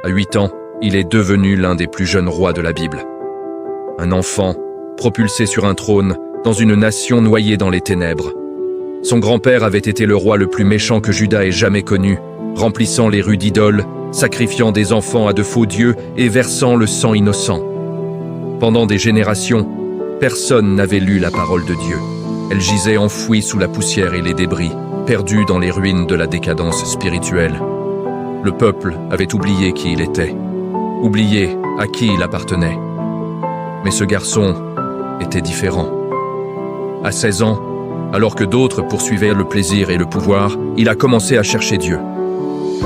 À 8 ans, il est devenu l'un des plus jeunes rois de la Bible. Un enfant, propulsé sur un trône, dans une nation noyée dans les ténèbres. Son grand-père avait été le roi le plus méchant que Juda ait jamais connu, remplissant les rues d'idoles, sacrifiant des enfants à de faux dieux et versant le sang innocent. Pendant des générations, personne n'avait lu la parole de Dieu. Elle gisait enfouie sous la poussière et les débris, perdue dans les ruines de la décadence spirituelle. Le peuple avait oublié qui il était, oublié à qui il appartenait. Mais ce garçon était différent. À 16 ans, alors que d'autres poursuivaient le plaisir et le pouvoir, il a commencé à chercher Dieu.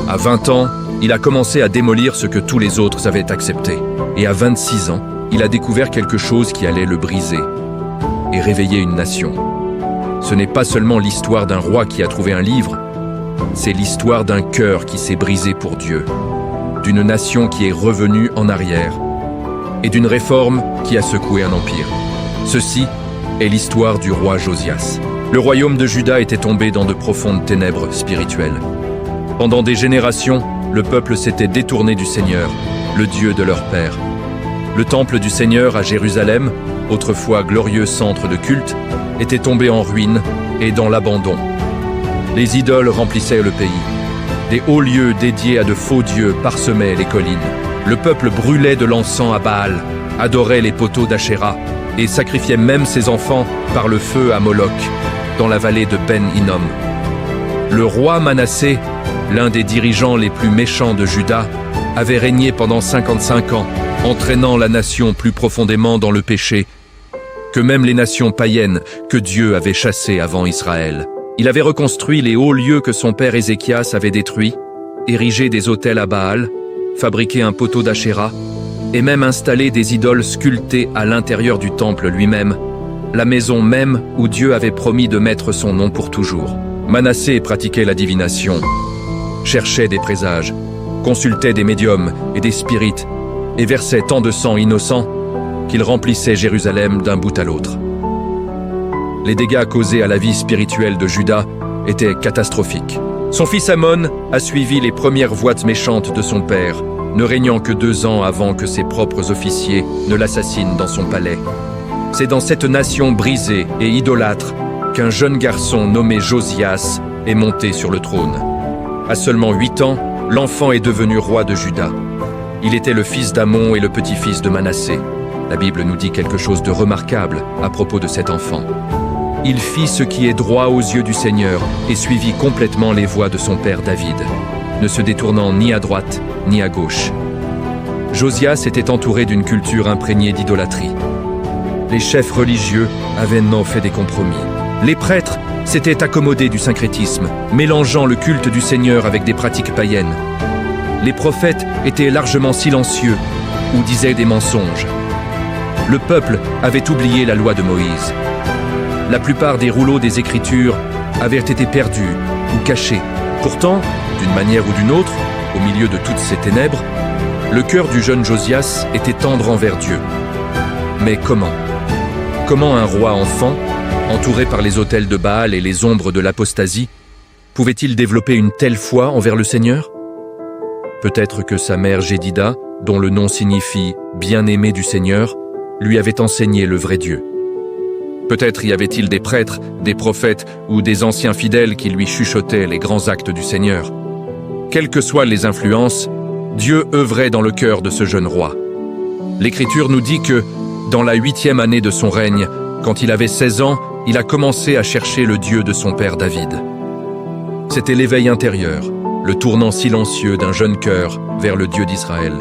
À 20 ans, il a commencé à démolir ce que tous les autres avaient accepté. Et à 26 ans, il a découvert quelque chose qui allait le briser et réveiller une nation. Ce n'est pas seulement l'histoire d'un roi qui a trouvé un livre, c'est l'histoire d'un cœur qui s'est brisé pour Dieu, d'une nation qui est revenue en arrière et d'une réforme qui a secoué un empire. Ceci est l'histoire du roi Josias. Le royaume de Juda était tombé dans de profondes ténèbres spirituelles. Pendant des générations, le peuple s'était détourné du Seigneur, le Dieu de leur père. Le temple du Seigneur à Jérusalem, autrefois glorieux centre de culte, était tombé en ruine et dans l'abandon. Les idoles remplissaient le pays. Des hauts lieux dédiés à de faux dieux parsemaient les collines. Le peuple brûlait de l'encens à Baal, adorait les poteaux d'Achéra et sacrifiait même ses enfants par le feu à Moloch, dans la vallée de Ben Hinnom. Le roi Manassé, l'un des dirigeants les plus méchants de Juda, avait régné pendant 55 ans, entraînant la nation plus profondément dans le péché que même les nations païennes que Dieu avait chassées avant Israël. Il avait reconstruit les hauts lieux que son père Ézéchias avait détruits, érigé des autels à Baal, fabriqué un poteau d'Achéra, et même installé des idoles sculptées à l'intérieur du temple lui-même, la maison même où Dieu avait promis de mettre son nom pour toujours. Manassé pratiquait la divination, cherchait des présages, consultait des médiums et des spirites, et versait tant de sang innocent qu'il remplissait Jérusalem d'un bout à l'autre. Les dégâts causés à la vie spirituelle de Juda étaient catastrophiques. Son fils Amon a suivi les premières voies méchantes de son père, ne régnant que 2 ans avant que ses propres officiers ne l'assassinent dans son palais. C'est dans cette nation brisée et idolâtre qu'un jeune garçon nommé Josias est monté sur le trône. À seulement 8 ans, l'enfant est devenu roi de Juda. Il était le fils d'Amon et le petit-fils de Manassé. La Bible nous dit quelque chose de remarquable à propos de cet enfant. Il fit ce qui est droit aux yeux du Seigneur et suivit complètement les voies de son père David, ne se détournant ni à droite ni à gauche. Josias était entouré d'une culture imprégnée d'idolâtrie. Les chefs religieux avaient non fait des compromis. Les prêtres s'étaient accommodés du syncrétisme, mélangeant le culte du Seigneur avec des pratiques païennes. Les prophètes étaient largement silencieux ou disaient des mensonges. Le peuple avait oublié la loi de Moïse. La plupart des rouleaux des Écritures avaient été perdus ou cachés. Pourtant, d'une manière ou d'une autre, au milieu de toutes ces ténèbres, le cœur du jeune Josias était tendre envers Dieu. Mais comment? Comment un roi enfant, entouré par les autels de Baal et les ombres de l'apostasie, pouvait-il développer une telle foi envers le Seigneur? Peut-être que sa mère Jédida, dont le nom signifie « bien-aimé du Seigneur », lui avait enseigné le vrai Dieu. Peut-être y avait-il des prêtres, des prophètes ou des anciens fidèles qui lui chuchotaient les grands actes du Seigneur. Quelles que soient les influences, Dieu œuvrait dans le cœur de ce jeune roi. L'Écriture nous dit que, dans la 8e année de son règne, quand il avait 16 ans, il a commencé à chercher le Dieu de son père David. C'était l'éveil intérieur, le tournant silencieux d'un jeune cœur vers le Dieu d'Israël.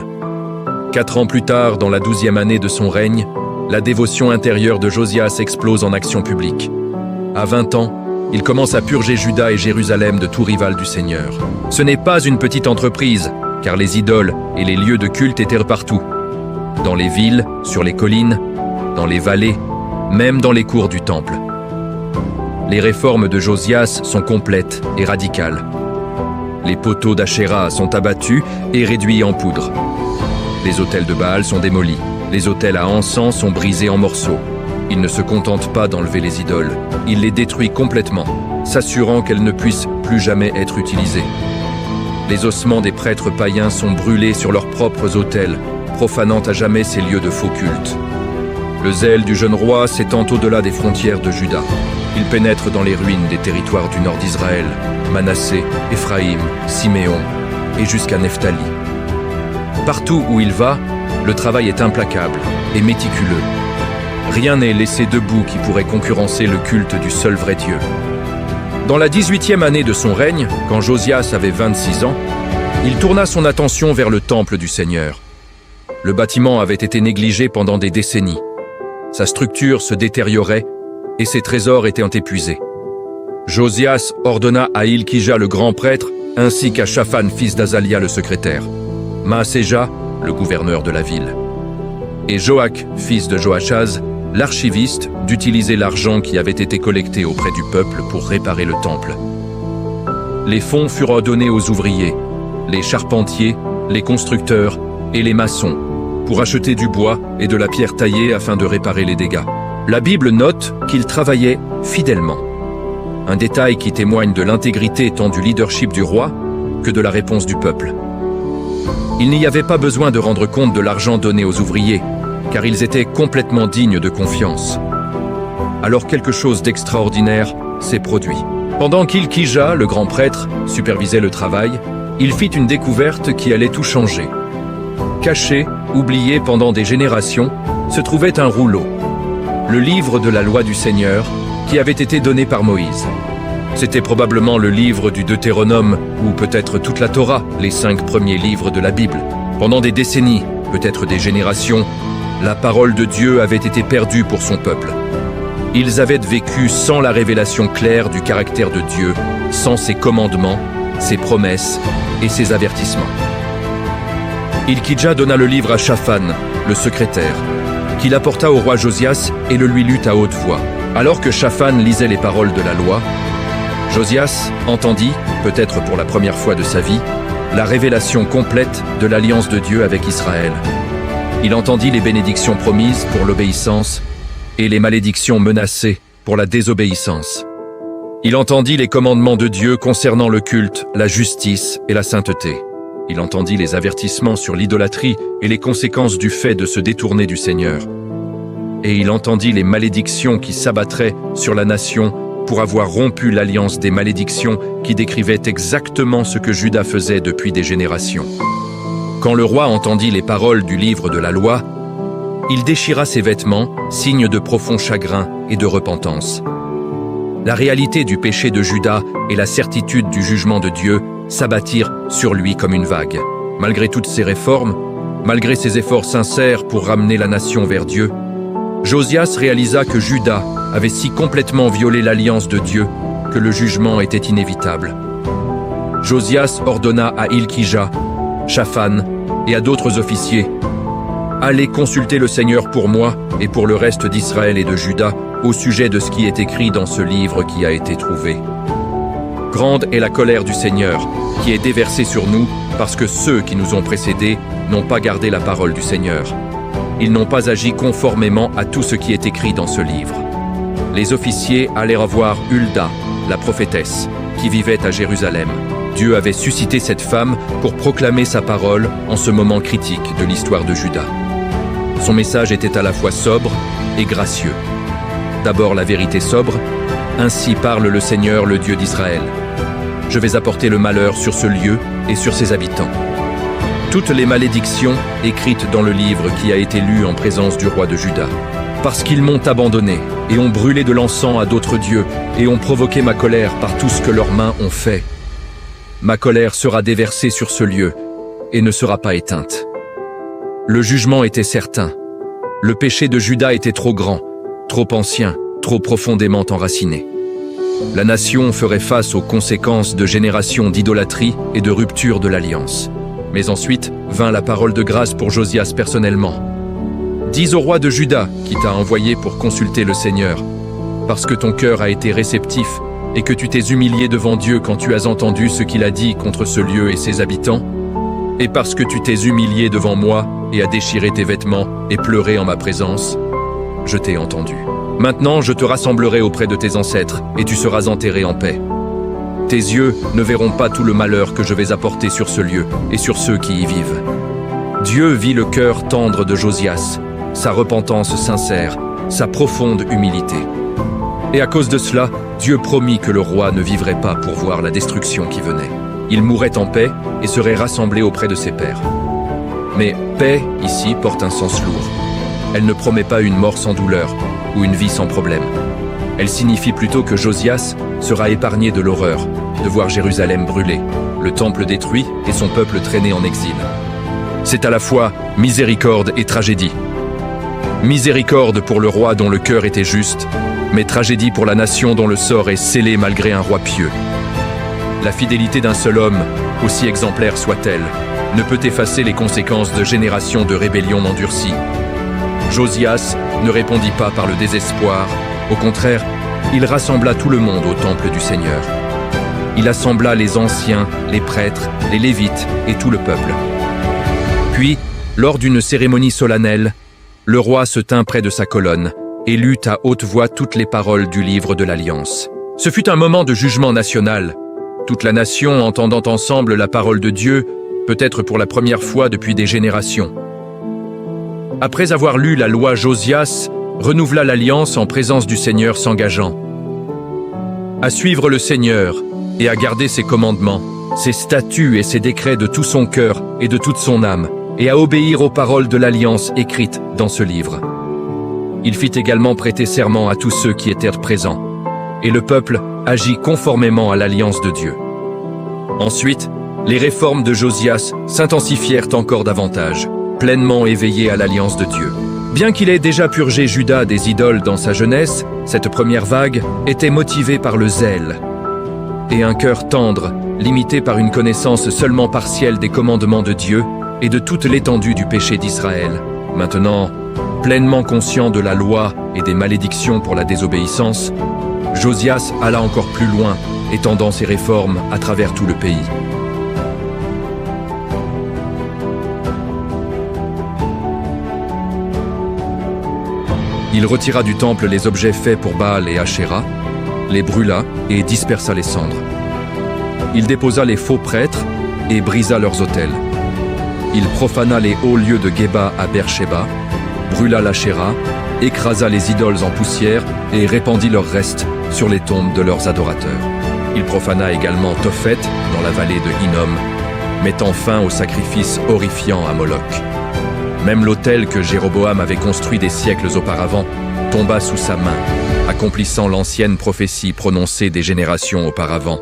4 ans plus tard, dans la 12e année de son règne, la dévotion intérieure de Josias explose en action publique. À 20 ans, il commence à purger Juda et Jérusalem de tout rival du Seigneur. Ce n'est pas une petite entreprise, car les idoles et les lieux de culte étaient partout. Dans les villes, sur les collines, dans les vallées, même dans les cours du temple. Les réformes de Josias sont complètes et radicales. Les poteaux d'Achéra sont abattus et réduits en poudre. Les autels de Baal sont démolis. Les autels à encens sont brisés en morceaux. Il ne se contente pas d'enlever les idoles. Il les détruit complètement, s'assurant qu'elles ne puissent plus jamais être utilisées. Les ossements des prêtres païens sont brûlés sur leurs propres autels, profanant à jamais ces lieux de faux culte. Le zèle du jeune roi s'étend au-delà des frontières de Juda. Il pénètre dans les ruines des territoires du nord d'Israël, Manassé, Éphraïm, Siméon et jusqu'à Nephtali. Partout où il va, le travail est implacable et méticuleux. Rien n'est laissé debout qui pourrait concurrencer le culte du seul vrai Dieu. Dans la 18e année de son règne, quand Josias avait 26 ans, il tourna son attention vers le temple du Seigneur. Le bâtiment avait été négligé pendant des décennies. Sa structure se détériorait et ses trésors étaient épuisés. Josias ordonna à Hilkija le grand prêtre ainsi qu'à Shaphan fils d'Azalia le secrétaire, Maaséja le gouverneur de la ville, et Joach fils de Joachaz l'archiviste d'utiliser l'argent qui avait été collecté auprès du peuple pour réparer le temple. Les fonds furent donnés aux ouvriers, les charpentiers, les constructeurs et les maçons pour acheter du bois et de la pierre taillée afin de réparer les dégâts. La Bible note qu'ils travaillaient fidèlement. Un détail qui témoigne de l'intégrité tant du leadership du roi que de la réponse du peuple. Il n'y avait pas besoin de rendre compte de l'argent donné aux ouvriers, car ils étaient complètement dignes de confiance. Alors quelque chose d'extraordinaire s'est produit. Pendant qu'Hilkija, le grand prêtre, supervisait le travail, il fit une découverte qui allait tout changer. Caché, oublié pendant des générations, se trouvait un rouleau, le livre de la loi du Seigneur, qui avait été donné par Moïse. C'était probablement le livre du Deutéronome, ou peut-être toute la Torah, les 5 premiers livres de la Bible. Pendant des décennies, peut-être des générations, la parole de Dieu avait été perdue pour son peuple. Ils avaient vécu sans la révélation claire du caractère de Dieu, sans ses commandements, ses promesses et ses avertissements. Hilkija donna le livre à Shaphan, le secrétaire, qui l'apporta au roi Josias et le lui lut à haute voix. Alors que Shaphan lisait les paroles de la loi, Josias entendit, peut-être pour la première fois de sa vie, la révélation complète de l'alliance de Dieu avec Israël. Il entendit les bénédictions promises pour l'obéissance et les malédictions menacées pour la désobéissance. Il entendit les commandements de Dieu concernant le culte, la justice et la sainteté. Il entendit les avertissements sur l'idolâtrie et les conséquences du fait de se détourner du Seigneur. Et il entendit les malédictions qui s'abattraient sur la nation pour avoir rompu l'alliance des malédictions qui décrivait exactement ce que Juda faisait depuis des générations. Quand le roi entendit les paroles du livre de la loi, il déchira ses vêtements, signe de profond chagrin et de repentance. La réalité du péché de Juda et la certitude du jugement de Dieu s'abattirent sur lui comme une vague. Malgré toutes ses réformes, malgré ses efforts sincères pour ramener la nation vers Dieu, Josias réalisa que Juda avait si complètement violé l'alliance de Dieu que le jugement était inévitable. Josias ordonna à Hilkija, Shaphan et à d'autres officiers « Allez consulter le Seigneur pour moi et pour le reste d'Israël et de Juda au sujet de ce qui est écrit dans ce livre qui a été trouvé. Grande est la colère du Seigneur qui est déversée sur nous parce que ceux qui nous ont précédés n'ont pas gardé la parole du Seigneur. Ils n'ont pas agi conformément à tout ce qui est écrit dans ce livre. » Les officiers allèrent voir Hulda, la prophétesse, qui vivait à Jérusalem. Dieu avait suscité cette femme pour proclamer sa parole en ce moment critique de l'histoire de Juda. Son message était à la fois sobre et gracieux. D'abord la vérité sobre, ainsi parle le Seigneur, le Dieu d'Israël. Je vais apporter le malheur sur ce lieu et sur ses habitants. Toutes les malédictions écrites dans le livre qui a été lu en présence du roi de Juda. Parce qu'ils m'ont abandonné et ont brûlé de l'encens à d'autres dieux et ont provoqué ma colère par tout ce que leurs mains ont fait. Ma colère sera déversée sur ce lieu et ne sera pas éteinte. Le jugement était certain. Le péché de Juda était trop grand, trop ancien, trop profondément enraciné. La nation ferait face aux conséquences de générations d'idolâtrie et de rupture de l'alliance. Mais ensuite vint la parole de grâce pour Josias personnellement. Dis au roi de Juda, qui t'a envoyé pour consulter le Seigneur, parce que ton cœur a été réceptif et que tu t'es humilié devant Dieu quand tu as entendu ce qu'il a dit contre ce lieu et ses habitants, et parce que tu t'es humilié devant moi et as déchiré tes vêtements et pleuré en ma présence, je t'ai entendu. Maintenant, je te rassemblerai auprès de tes ancêtres et tu seras enterré en paix. tes yeux ne verront pas tout le malheur que je vais apporter sur ce lieu et sur ceux qui y vivent. » Dieu vit le cœur tendre de Josias, sa repentance sincère, sa profonde humilité. Et à cause de cela, Dieu promit que le roi ne vivrait pas pour voir la destruction qui venait. Il mourrait en paix et serait rassemblé auprès de ses pairs. Mais paix, ici, porte un sens lourd. Elle ne promet pas une mort sans douleur ou une vie sans problème. Elle signifie plutôt que Josias sera épargné de l'horreur de voir Jérusalem brûler, le temple détruit et son peuple traîné en exil. C'est à la fois miséricorde et tragédie. Miséricorde pour le roi dont le cœur était juste, mais tragédie pour la nation dont le sort est scellé malgré un roi pieux. La fidélité d'un seul homme, aussi exemplaire soit-elle, ne peut effacer les conséquences de générations de rébellions endurcies. Josias ne répondit pas par le désespoir, au contraire, il rassembla tout le monde au temple du Seigneur. Il assembla les anciens, les prêtres, les lévites et tout le peuple. Puis, lors d'une cérémonie solennelle, le roi se tint près de sa colonne et lut à haute voix toutes les paroles du livre de l'Alliance. Ce fut un moment de jugement national. Toute la nation entendant ensemble la parole de Dieu, peut-être pour la première fois depuis des générations. Après avoir lu la loi, Josias renouvela l'alliance en présence du Seigneur, s'engageant à suivre le Seigneur et à garder ses commandements, ses statuts et ses décrets de tout son cœur et de toute son âme, et à obéir aux paroles de l'alliance écrites dans ce livre. Il fit également prêter serment à tous ceux qui étaient présents, et le peuple agit conformément à l'alliance de Dieu. Ensuite, les réformes de Josias s'intensifièrent encore davantage, pleinement éveillé à l'alliance de Dieu. Bien qu'il ait déjà purgé Juda des idoles dans sa jeunesse, cette première vague était motivée par le zèle et un cœur tendre, limité par une connaissance seulement partielle des commandements de Dieu et de toute l'étendue du péché d'Israël. Maintenant, pleinement conscient de la loi et des malédictions pour la désobéissance, Josias alla encore plus loin, étendant ses réformes à travers tout le pays. Il retira du temple les objets faits pour Baal et Ashéra, les brûla et dispersa les cendres. Il déposa les faux prêtres et brisa leurs autels. Il profana les hauts lieux de Géba à Beersheba, brûla l'Ashéra, écrasa les idoles en poussière et répandit leurs restes sur les tombes de leurs adorateurs. Il profana également Tophet dans la vallée de Hinnom, mettant fin aux sacrifices horrifiants à Moloch. Même l'autel que Jéroboam avait construit des siècles auparavant tomba sous sa main, accomplissant l'ancienne prophétie prononcée des générations auparavant.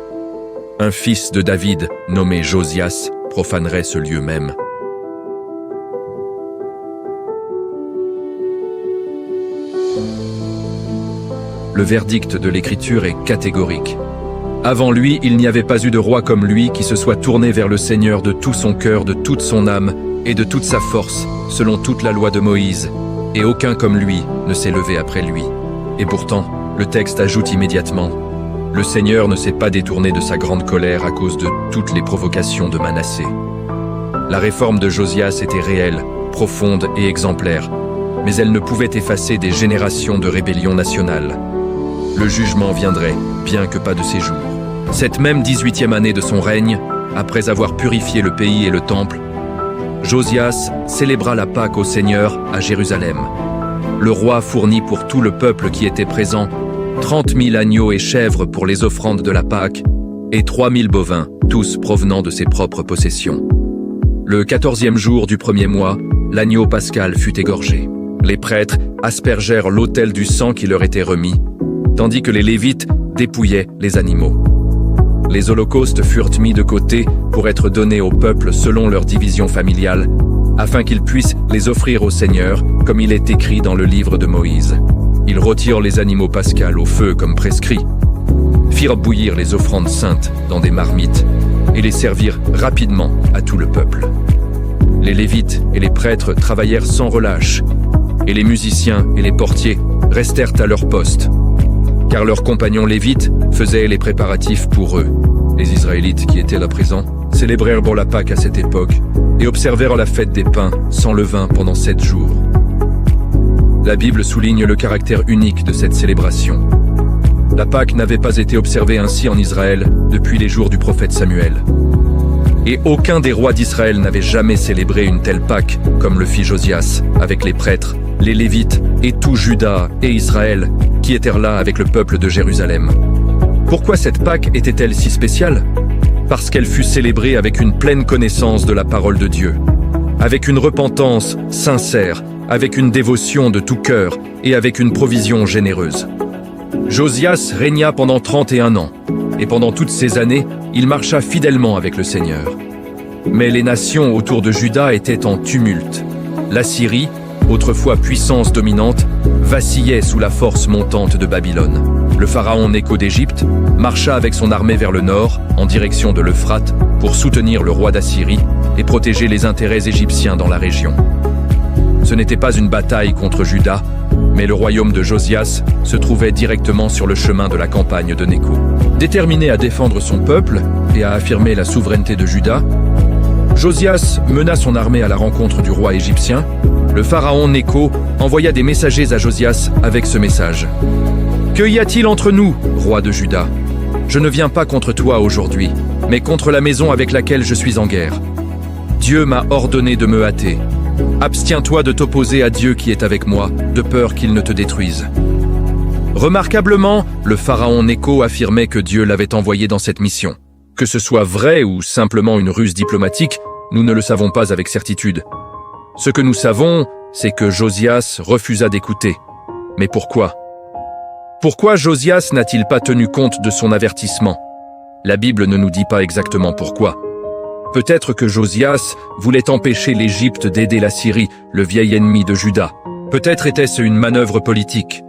Un fils de David, nommé Josias, profanerait ce lieu même. Le verdict de l'Écriture est catégorique. Avant lui, il n'y avait pas eu de roi comme lui qui se soit tourné vers le Seigneur de tout son cœur, de toute son âme et de toute sa force, selon toute la loi de Moïse, et aucun comme lui ne s'est levé après lui. Et pourtant, le texte ajoute immédiatement « Le Seigneur ne s'est pas détourné de sa grande colère à cause de toutes les provocations de Manassé. » La réforme de Josias était réelle, profonde et exemplaire, mais elle ne pouvait effacer des générations de rébellion nationale. Le jugement viendrait, bien que pas de ses jours. Cette même 18e année de son règne, après avoir purifié le pays et le temple, Josias célébra la Pâque au Seigneur à Jérusalem. Le roi fournit pour tout le peuple qui était présent 30 000 agneaux et chèvres pour les offrandes de la Pâque et 3 000 bovins, tous provenant de ses propres possessions. Le 14e jour du premier mois, l'agneau pascal fut égorgé. Les prêtres aspergèrent l'autel du sang qui leur était remis, tandis que les Lévites dépouillaient les animaux. Les holocaustes furent mis de côté pour être donnés au peuple selon leur division familiale, afin qu'ils puissent les offrir au Seigneur, comme il est écrit dans le livre de Moïse. Ils retirent les animaux pascals au feu comme prescrit, firent bouillir les offrandes saintes dans des marmites et les servirent rapidement à tout le peuple. Les Lévites et les prêtres travaillèrent sans relâche, et les musiciens et les portiers restèrent à leur poste, car leurs compagnons lévites faisaient les préparatifs pour eux. Les Israélites qui étaient là présents célébrèrent pour la Pâque à cette époque et observèrent la fête des pains sans levain pendant 7 jours. La Bible souligne le caractère unique de cette célébration. La Pâque n'avait pas été observée ainsi en Israël depuis les jours du prophète Samuel. Et aucun des rois d'Israël n'avait jamais célébré une telle Pâque comme le fit Josias, avec les prêtres, les Lévites et tout Juda et Israël qui étaient là avec le peuple de Jérusalem. Pourquoi cette Pâque était-elle si spéciale? Parce qu'elle fut célébrée avec une pleine connaissance de la parole de Dieu, avec une repentance sincère, avec une dévotion de tout cœur et avec une provision généreuse. Josias régna pendant 31 ans, et pendant toutes ces années, il marcha fidèlement avec le Seigneur. Mais les nations autour de Juda étaient en tumulte. L'Assyrie, autrefois puissance dominante, vacillait sous la force montante de Babylone. Le pharaon Nécho d'Égypte marcha avec son armée vers le nord, en direction de l'Euphrate, pour soutenir le roi d'Assyrie et protéger les intérêts égyptiens dans la région. Ce n'était pas une bataille contre Juda, mais le royaume de Josias se trouvait directement sur le chemin de la campagne de Nécho. Déterminé à défendre son peuple et à affirmer la souveraineté de Juda, Josias mena son armée à la rencontre du roi égyptien. Le pharaon Nécho envoya des messagers à Josias avec ce message. « Que y a-t-il entre nous, roi de Juda? Je ne viens pas contre toi aujourd'hui, mais contre la maison avec laquelle je suis en guerre. Dieu m'a ordonné de me hâter. Abstiens-toi de t'opposer à Dieu qui est avec moi, de peur qu'il ne te détruise. » Remarquablement, le pharaon Nécho affirmait que Dieu l'avait envoyé dans cette mission. Que ce soit vrai ou simplement une ruse diplomatique, nous ne le savons pas avec certitude. Ce que nous savons, c'est que Josias refusa d'écouter. Mais pourquoi? Pourquoi Josias n'a-t-il pas tenu compte de son avertissement? La Bible ne nous dit pas exactement pourquoi. Peut-être que Josias voulait empêcher l'Égypte d'aider la Syrie, le vieil ennemi de Juda. Peut-être était-ce une manœuvre politique.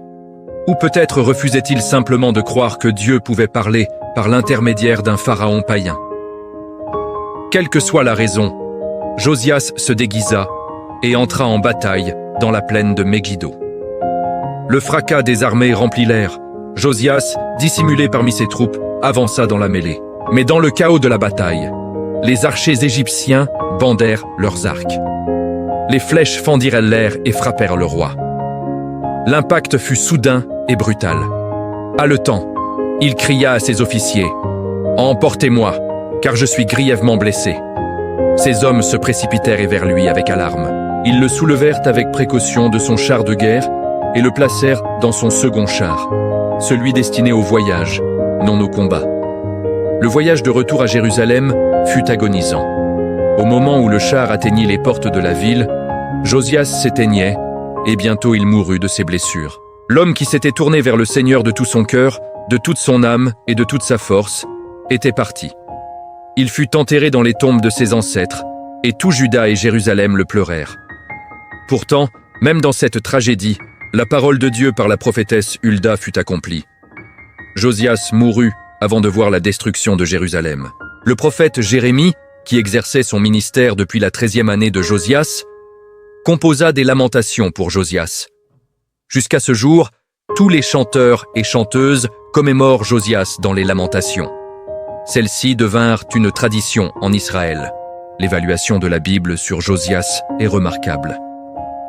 Ou peut-être refusait-il simplement de croire que Dieu pouvait parler par l'intermédiaire d'un pharaon païen. Quelle que soit la raison, Josias se déguisa et entra en bataille dans la plaine de Megiddo. Le fracas des armées remplit l'air. Josias, dissimulé parmi ses troupes, avança dans la mêlée. Mais dans le chaos de la bataille, les archers égyptiens bandèrent leurs arcs. Les flèches fendirent l'air et frappèrent le roi. L'impact fut soudain et brutal. Haletant, il cria à ses officiers « Emportez-moi, car je suis grièvement blessé. » Ses hommes se précipitèrent vers lui avec alarme. Ils le soulevèrent avec précaution de son char de guerre et le placèrent dans son second char, celui destiné au voyage, non au combat. Le voyage de retour à Jérusalem fut agonisant. Au moment où le char atteignit les portes de la ville, Josias s'éteignait et bientôt il mourut de ses blessures. L'homme qui s'était tourné vers le Seigneur de tout son cœur, de toute son âme et de toute sa force, était parti. Il fut enterré dans les tombes de ses ancêtres, et tout Juda et Jérusalem le pleurèrent. Pourtant, même dans cette tragédie, la parole de Dieu par la prophétesse Hulda fut accomplie. Josias mourut avant de voir la destruction de Jérusalem. Le prophète Jérémie, qui exerçait son ministère depuis la 13e année de Josias, composa des lamentations pour Josias. Jusqu'à ce jour, tous les chanteurs et chanteuses commémorent Josias dans les lamentations. Celles-ci devinrent une tradition en Israël. L'évaluation de la Bible sur Josias est remarquable.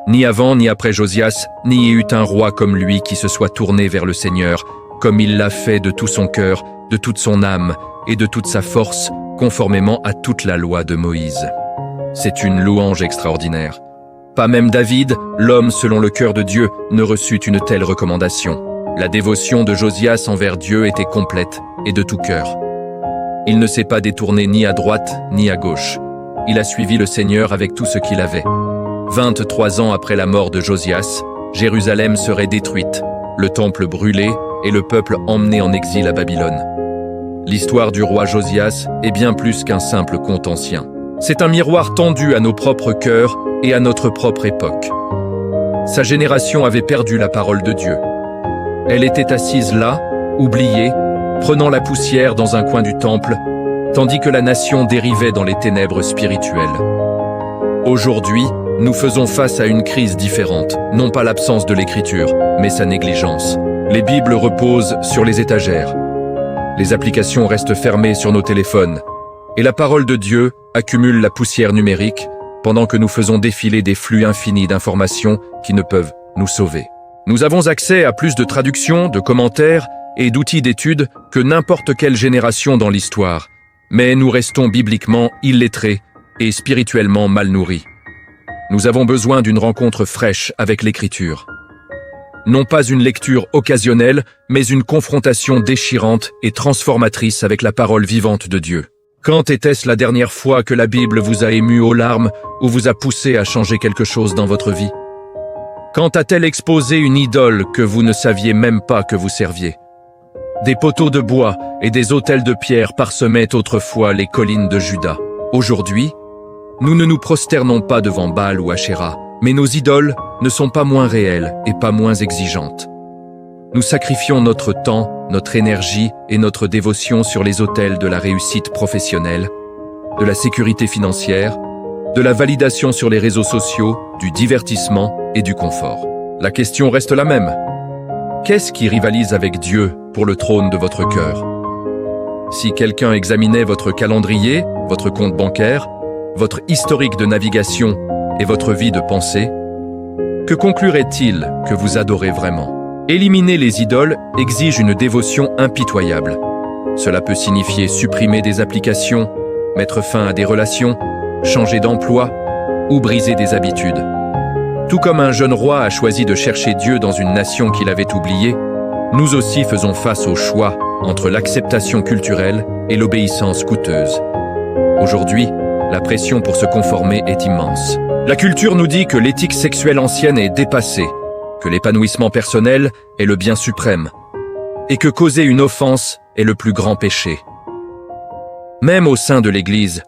Ni avant ni après Josias, n'y eut un roi comme lui qui se soit tourné vers le Seigneur, comme il l'a fait de tout son cœur, de toute son âme et de toute sa force, conformément à toute la loi de Moïse. C'est une louange extraordinaire. Pas même David, l'homme selon le cœur de Dieu, ne reçut une telle recommandation. La dévotion de Josias envers Dieu était complète et de tout cœur. Il ne s'est pas détourné ni à droite ni à gauche. Il a suivi le Seigneur avec tout ce qu'il avait. 23 ans après la mort de Josias, Jérusalem serait détruite, le temple brûlé et le peuple emmené en exil à Babylone. L'histoire du roi Josias est bien plus qu'un simple conte ancien. C'est un miroir tendu à nos propres cœurs et à notre propre époque. Sa génération avait perdu la parole de Dieu. Elle était assise là, oubliée, prenant la poussière dans un coin du temple, tandis que la nation dérivait dans les ténèbres spirituelles. Aujourd'hui, nous faisons face à une crise différente, non pas l'absence de l'écriture, mais sa négligence. Les Bibles reposent sur les étagères. Les applications restent fermées sur nos téléphones. Et la parole de Dieu accumule la poussière numérique pendant que nous faisons défiler des flux infinis d'informations qui ne peuvent nous sauver. Nous avons accès à plus de traductions, de commentaires et d'outils d'étude que n'importe quelle génération dans l'histoire, mais nous restons bibliquement illettrés et spirituellement mal nourris. Nous avons besoin d'une rencontre fraîche avec l'Écriture. Non pas une lecture occasionnelle, mais une confrontation déchirante et transformatrice avec la parole vivante de Dieu. Quand était-ce la dernière fois que la Bible vous a ému aux larmes ou vous a poussé à changer quelque chose dans votre vie? Quand a-t-elle exposé une idole que vous ne saviez même pas que vous serviez? Des poteaux de bois et des autels de pierre parsemaient autrefois les collines de Juda. Aujourd'hui, nous ne nous prosternons pas devant Baal ou Ashéra, mais nos idoles ne sont pas moins réelles et pas moins exigeantes. Nous sacrifions notre temps, notre énergie et notre dévotion sur les autels de la réussite professionnelle, de la sécurité financière, de la validation sur les réseaux sociaux, du divertissement et du confort. La question reste la même. Qu'est-ce qui rivalise avec Dieu pour le trône de votre cœur? Si quelqu'un examinait votre calendrier, votre compte bancaire, votre historique de navigation et votre vie de pensée, que conclurait-il que vous adorez vraiment? Éliminer les idoles exige une dévotion impitoyable. Cela peut signifier supprimer des applications, mettre fin à des relations, changer d'emploi ou briser des habitudes. Tout comme un jeune roi a choisi de chercher Dieu dans une nation qu'il avait oubliée, nous aussi faisons face au choix entre l'acceptation culturelle et l'obéissance coûteuse. Aujourd'hui, la pression pour se conformer est immense. La culture nous dit que l'éthique sexuelle ancienne est dépassée, que l'épanouissement personnel est le bien suprême, et que causer une offense est le plus grand péché. Même au sein de l'Église,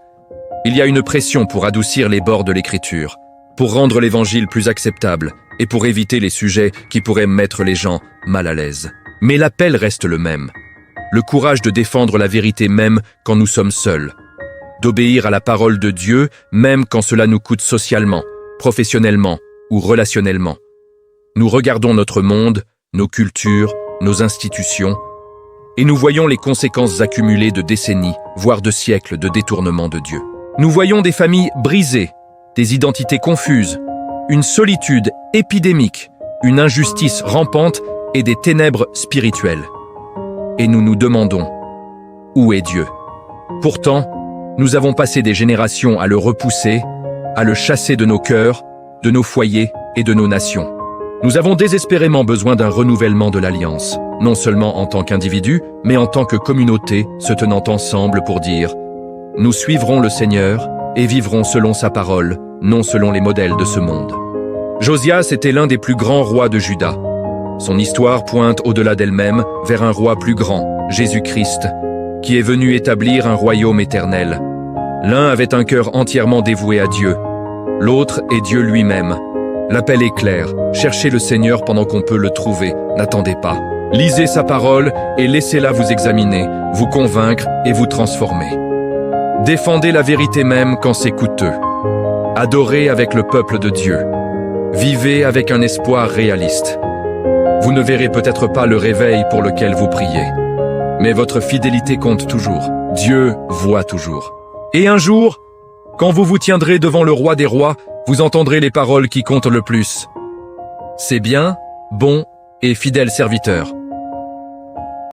il y a une pression pour adoucir les bords de l'Écriture, pour rendre l'Évangile plus acceptable et pour éviter les sujets qui pourraient mettre les gens mal à l'aise. Mais l'appel reste le même. Le courage de défendre la vérité même quand nous sommes seuls. D'obéir à la parole de Dieu même quand cela nous coûte socialement, professionnellement ou relationnellement. Nous regardons notre monde, nos cultures, nos institutions, et nous voyons les conséquences accumulées de décennies, voire de siècles de détournement de Dieu. Nous voyons des familles brisées, des identités confuses, une solitude épidémique, une injustice rampante et des ténèbres spirituelles. Et nous nous demandons, où est Dieu? Pourtant, nous avons passé des générations à le repousser, à le chasser de nos cœurs, de nos foyers et de nos nations. Nous avons désespérément besoin d'un renouvellement de l'Alliance, non seulement en tant qu'individus, mais en tant que communauté se tenant ensemble pour dire « Nous suivrons le Seigneur et vivrons selon sa parole, non selon les modèles de ce monde. » Josias était l'un des plus grands rois de Juda. Son histoire pointe au-delà d'elle-même vers un roi plus grand, Jésus-Christ, qui est venu établir un royaume éternel. L'un avait un cœur entièrement dévoué à Dieu, l'autre est Dieu lui-même. L'appel est clair, cherchez le Seigneur pendant qu'on peut le trouver, n'attendez pas. Lisez sa parole et laissez-la vous examiner, vous convaincre et vous transformer. Défendez la vérité même quand c'est coûteux. Adorez avec le peuple de Dieu. Vivez avec un espoir réaliste. Vous ne verrez peut-être pas le réveil pour lequel vous priez, mais votre fidélité compte toujours. Dieu voit toujours. Et un jour, quand vous vous tiendrez devant le roi des rois, vous entendrez les paroles qui comptent le plus. C'est bien, bon et fidèle serviteur.